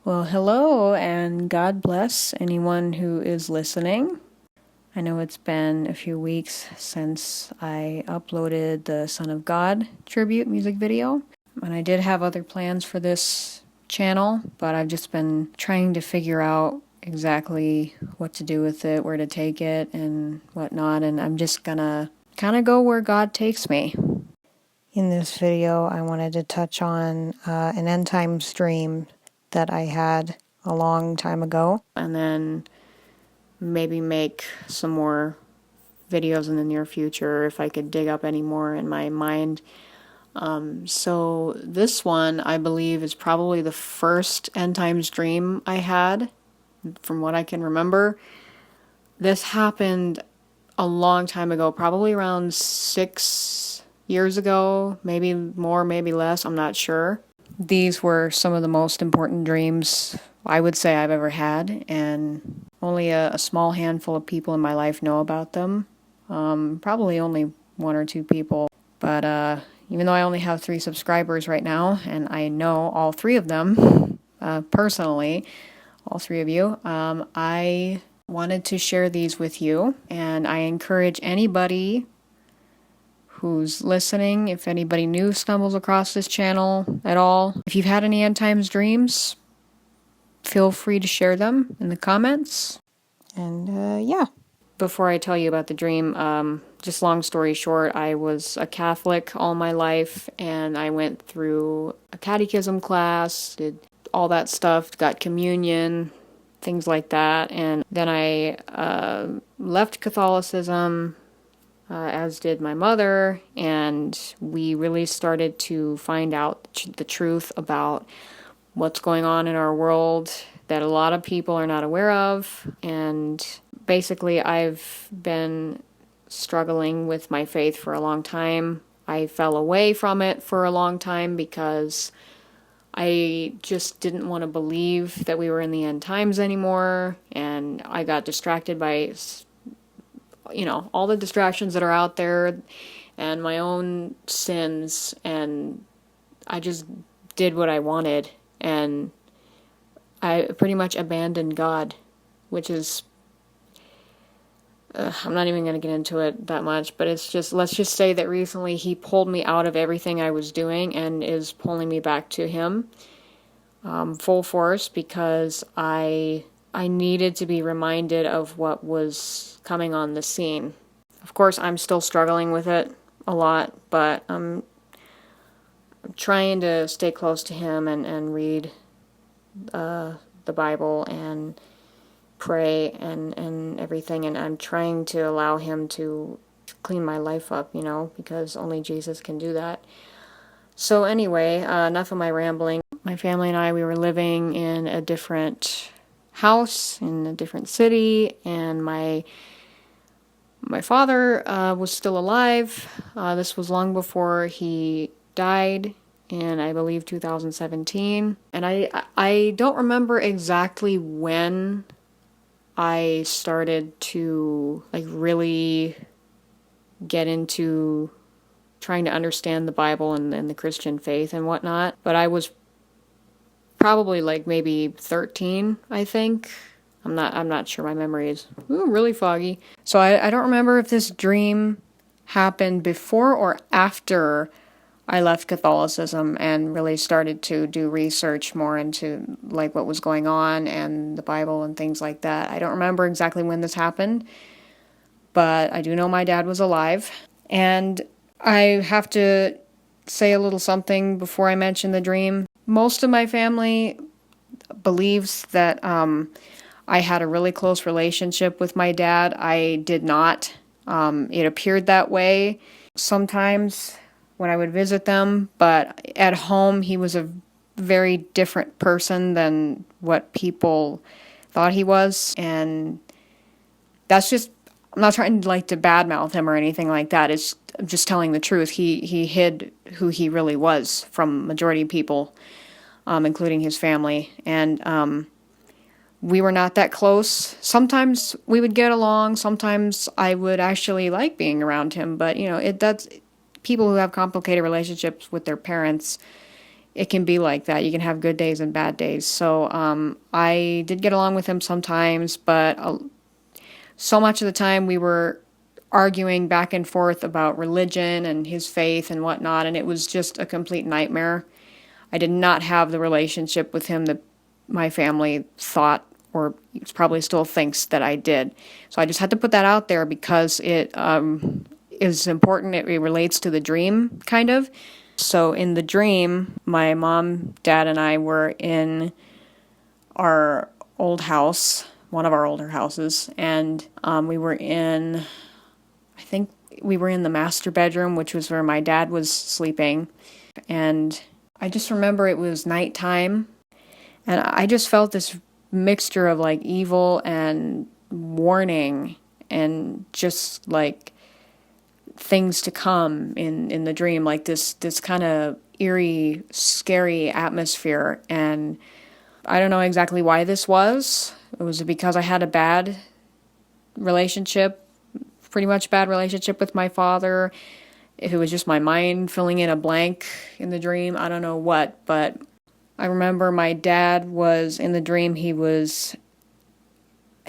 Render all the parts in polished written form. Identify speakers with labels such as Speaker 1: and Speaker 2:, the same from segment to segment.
Speaker 1: Well, hello, and God bless anyone who is listening. I know it's been a few weeks since I uploaded the Son of God tribute music video, and I did have other plans for this channel, but I've just been trying to figure out exactly what to do with it, where to take it, and whatnot, and I'm just gonna kind of go where God takes me. In this video, I wanted to touch on an end times dream that I had a long time ago, and then maybe make some more videos in the near future if I could dig up any more in my mind. So this one, I believe, is probably the first end times dream I had, from what I can remember. This happened a long time ago, probably around 6 years ago, maybe more, maybe less, I'm not sure. These were some of the most important dreams I would say I've ever had, and only a small handful of people in my life know about them. Probably only one or two people, but even though I only have 3 subscribers right now, and I know all 3 of them personally, all 3 of you, I wanted to share these with you, and I encourage anybody who's listening, if anybody new stumbles across this channel at all, if you've had any end times dreams, feel free to share them in the comments. And yeah. Before I tell you about the dream, just long story short, I was a Catholic all my life, and I went through a catechism class, did all that stuff, got communion, things like that, and then I left Catholicism, as did my mother, and we really started to find out the truth about what's going on in our world that a lot of people are not aware of. And basically, I've been struggling with my faith for a long time. I fell away from it for a long time because I just didn't want to believe that we were in the end times anymore, and I got distracted by all the distractions that are out there and my own sins, and I just did what I wanted, and I pretty much abandoned God, which is, I'm not even going to get into it that much, but it's just, let's just say that recently He pulled me out of everything I was doing and is pulling me back to Him, full force, because I needed to be reminded of what was coming on the scene. Of course, I'm still struggling with it a lot, but I'm trying to stay close to Him and read the Bible and pray and everything, and I'm trying to allow Him to clean my life up, because only Jesus can do that. So anyway, enough of my rambling. My family and I, we were living in a different house in a different city, and my father was still alive. This was long before he died in, I believe, 2017. And I don't remember exactly when I started to really get into trying to understand the Bible and the Christian faith and whatnot, but I was probably maybe 13, I think. I'm not sure. My memory is really foggy. So I don't remember if this dream happened before or after I left Catholicism and really started to do research more into what was going on and the Bible and things like that. I don't remember exactly when this happened, but I do know my dad was alive. And I have to say a little something before I mention the dream. Most of my family believes that I had a really close relationship with my dad. I did not. It appeared that way sometimes when I would visit them, but at home he was a very different person than what people thought he was, and that's just, I'm not trying to to badmouth him or anything like that. It's just telling the truth. He hid who he really was from majority of people, including his family, and we were not that close. Sometimes we would get along. Sometimes I would actually like being around him, but that's people who have complicated relationships with their parents. it can be like that. You can have good days and bad days. So I did get along with him sometimes, but so much of the time we were arguing back and forth about religion and his faith and whatnot, and it was just a complete nightmare. I did not have the relationship with him that my family thought, or probably still thinks, that I did. So I just had to put that out there because it is important. It relates to the dream, kind of. So in the dream, my mom, dad, and I were in our old house, one of our older houses, and we were in, I think we were in the master bedroom, which was where my dad was sleeping. And I just remember it was nighttime, and I just felt this mixture of like evil and warning and just like things to come in the dream, like this kind of eerie, scary atmosphere. And I don't know exactly why this was. It was because I had a bad relationship, pretty much bad relationship with my father. If it was just my mind filling in a blank in the dream, I don't know what. But I remember my dad was in the dream, he was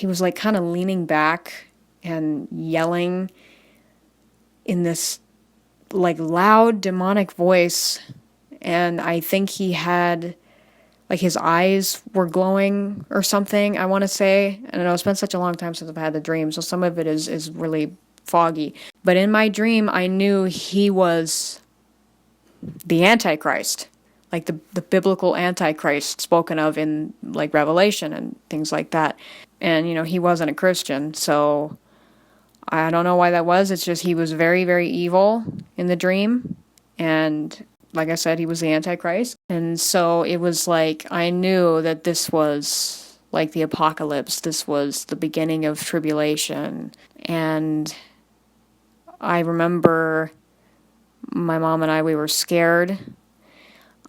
Speaker 1: like kind of leaning back and yelling in this like loud demonic voice, and I think he had like his eyes were glowing or something, I want to say. I don't know, it's been such a long time since I've had the dream, so some of it is really foggy. But in my dream, I knew he was the Antichrist, like the biblical Antichrist spoken of in like Revelation and things like that. And, he wasn't a Christian, so I don't know why that was. It's just he was very, very evil in the dream. And like I said, he was the Antichrist. And so it was like I knew that this was like the apocalypse. This was the beginning of tribulation. And I remember my mom and I, we were scared.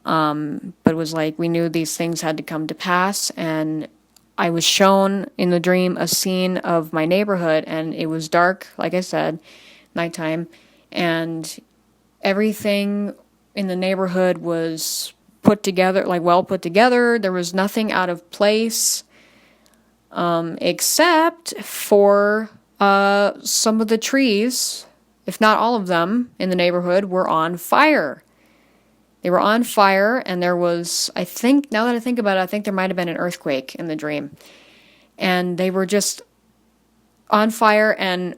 Speaker 1: But it was like we knew these things had to come to pass. And I was shown in the dream a scene of my neighborhood, and it was dark, like I said, nighttime, and everything in the neighborhood was put together, like well put together. There was nothing out of place, except for some of the trees, if not all of them, in the neighborhood were on fire. They were on fire, and there was, I think, now that I think about it, I think there might have been an earthquake in the dream. And they were just on fire and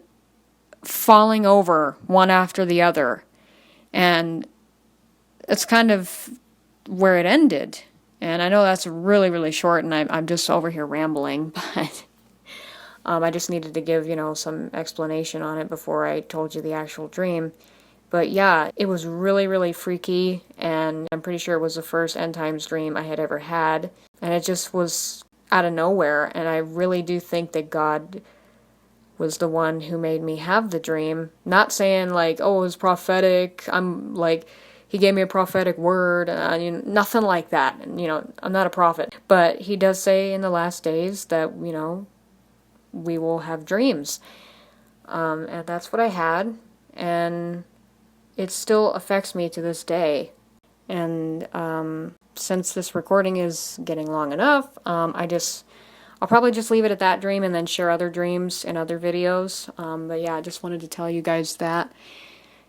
Speaker 1: falling over one after the other. And it's kind of where it ended. And I know that's really, really short, and I'm just over here rambling, but I just needed to give, some explanation on it before I told you the actual dream. But yeah, it was really, really freaky, and I'm pretty sure it was the first end times dream I had ever had. And it just was out of nowhere, and I really do think that God was the one who made me have the dream. Not saying like, oh, it was prophetic, I'm like, he gave me a prophetic word, nothing like that. And, I'm not a prophet. But he does say in the last days that, we will have dreams. And that's what I had. And it still affects me to this day. And since this recording is getting long enough, I'll probably just leave it at that dream and then share other dreams in other videos. But yeah, I just wanted to tell you guys that.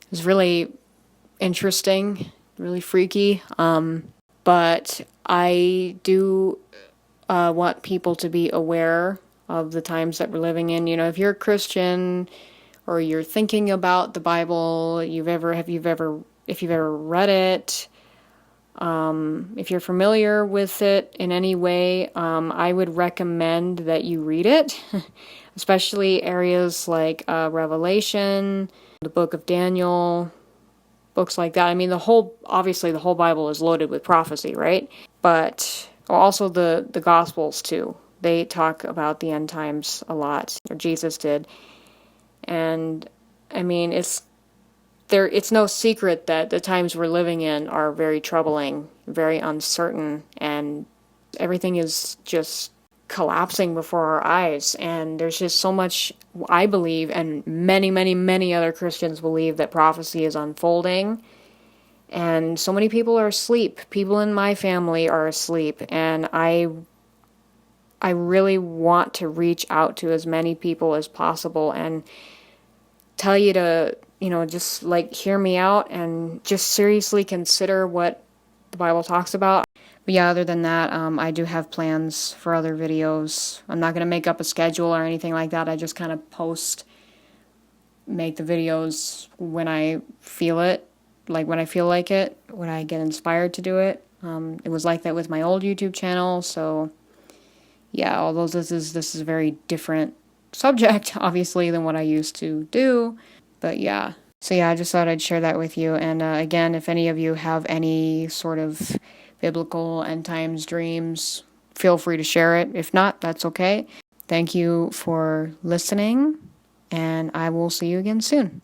Speaker 1: It was really interesting, really freaky. But I do want people to be aware of the times that we're living in. If you're a Christian, or you're thinking about the Bible, if you've ever read it, if you're familiar with it in any way, I would recommend that you read it, especially areas like Revelation, the book of Daniel, books like that. I mean, obviously the whole Bible is loaded with prophecy, right? But also the Gospels too. They talk about the end times a lot, or Jesus did. And I mean, it's no secret that the times we're living in are very troubling, very uncertain, and everything is just collapsing before our eyes. And there's just so much, I believe, and many, many, many other Christians believe, that prophecy is unfolding. And so many people are asleep. People in my family are asleep. And I really want to reach out to as many people as possible and tell you to, just like hear me out and just seriously consider what the Bible talks about. But yeah, other than that, I do have plans for other videos. I'm not going to make up a schedule or anything like that. I just kind of make the videos when I feel it, like when I feel like it, when I get inspired to do it. It was like that with my old YouTube channel, so yeah, although this is a very different subject, obviously, than what I used to do, but yeah. So yeah, I just thought I'd share that with you, and again, if any of you have any sort of biblical end times dreams, feel free to share it. If not, that's okay. Thank you for listening, and I will see you again soon.